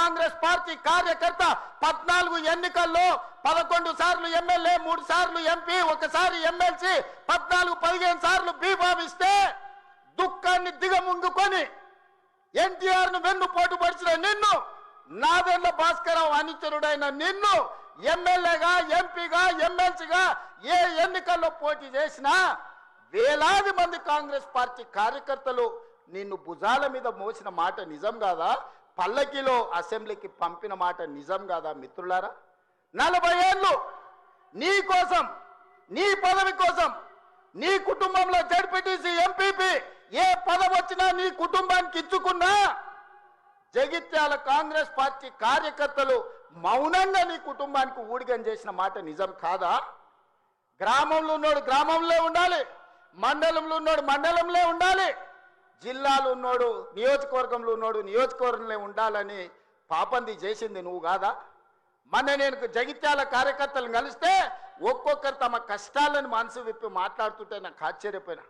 Congress party కార్యకర్త 14 ఎన్నికల్లో 11 సార్లు ఎమ్మెల్యే, 3 సార్లు ఎంపీ, ఒకసారి ఎమ్మెల్సీ, 14-15 సార్లు బీభావిస్తే దుఃఖాన్ని దిగముంగుకొని ఎన్టీఆర్ ను వెన్నుపోటు పడిచిన నిన్ను, నాదెండ్ల భాస్కరరావు అనుచరుడైన నిన్ను ఎమ్మెల్యేగా, ఎంపీగా, ఎమ్మెల్సీగా ఏ ఎన్నికల్లో పోటీ చేసినా వేలాది మంది కాంగ్రెస్ పార్టీ కార్యకర్తలు నిన్ను భుజాల మీద మోసిన మాట నిజం కాదా? పల్లకిలో అసెంబ్లీకి పంపిన మాట నిజం కాదా? మిత్రులారా, 40 ఏళ్ళు నీ కోసం, నీ పదవి కోసం, నీ కుటుంబంలో జడ్పీటీసీ, ఎంపీపీ ఏ పదవి వచ్చినా నీ కుటుంబానికి ఇచ్చుకున్నా జగిత్యాల కాంగ్రెస్ పార్టీ కార్యకర్తలు మౌనంగా నీ కుటుంబానికి ఊడిగం చేసిన మాట నిజం కాదా? గ్రామంలో ఉన్నోడు గ్రామంలో ఉండాలి, మండలంలో ఉన్నోడు మండలంలో ఉండాలి, జిల్లాలో ఉన్నోడు నియోజకవర్గంలో ఉన్నోడు నియోజకవర్గంలో ఉండాలని పాపంది చేసింది నువ్వు కాదా? మొన్న నేను జగిత్యాల కార్యకర్తలను కలిస్తే ఒక్కొక్కరు తమ కష్టాలను మనసు విప్పి మాట్లాడుతుంటే నాకు ఆశ్చర్యపోయినా.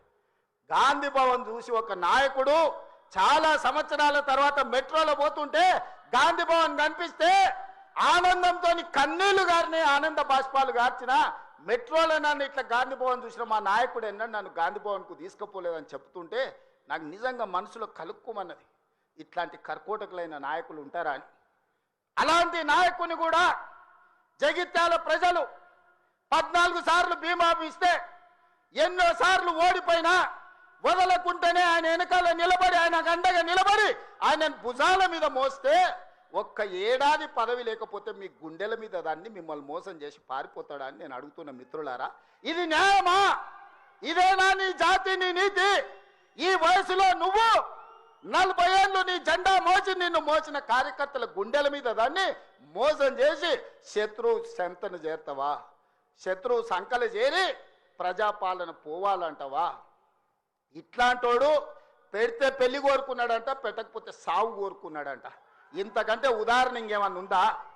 గాంధీ భవన్ చూసి ఒక నాయకుడు చాలా సంవత్సరాల తర్వాత మెట్రోలో పోతుంటే గాంధీ భవన్ కనిపిస్తే ఆనందంతో కన్నీళ్లు గారిని, ఆనంద బాష్పాలు గార్చిన, మెట్రోలో నన్ను ఇట్లా గాంధీ భవన్ చూసిన మా నాయకుడు ఎన్నడూ నన్ను గాంధీ భవన్కు తీసుకుపోలేదని చెప్తుంటే నాకు నిజంగా మనసులో కలుక్కుమన్నది. ఇట్లాంటి కర్కోటకులైన నాయకులు ఉంటారా అని. అలాంటి నాయకుని కూడా జగిత్యాల ప్రజలు 14 సార్లు బీమాఫీ ఇస్తే, ఎన్నో సార్లు ఓడిపోయినా వదలకుంటేనే ఆయన వెనకాల నిలబడి, ఆయన అండగా నిలబడి ఆయన భుజాల మీద మోస్తే, ఒక్క ఏడాది పదవి లేకపోతే మీ గుండెల మీద దాన్ని మిమ్మల్ని మోసం చేసి పారిపోతాడా అని నేను అడుగుతున్న మిత్రులారా. ఇది న్యాయమా? ఇదేనా నీ జాతి, నీ నీతి? ఈ వయసులో నువ్వు 40 ఏళ్ళు నీ జెండా మోసి నిన్ను మోసిన కార్యకర్తల గుండెల మీద దాన్ని మోసం చేసి శత్రువు సంతను చేరుతావా? శత్రువు సంకలు చేరి ప్రజాపాలన పోవాలంటావా? ఇట్లాంటోడు పెడితే పెళ్లి కోరుకున్నాడంట, పెట్టకపోతే సావు కోరుకున్నాడంట. ఇంతకంటే ఉదాహరణ ఇంకేమన్నా ఉందా?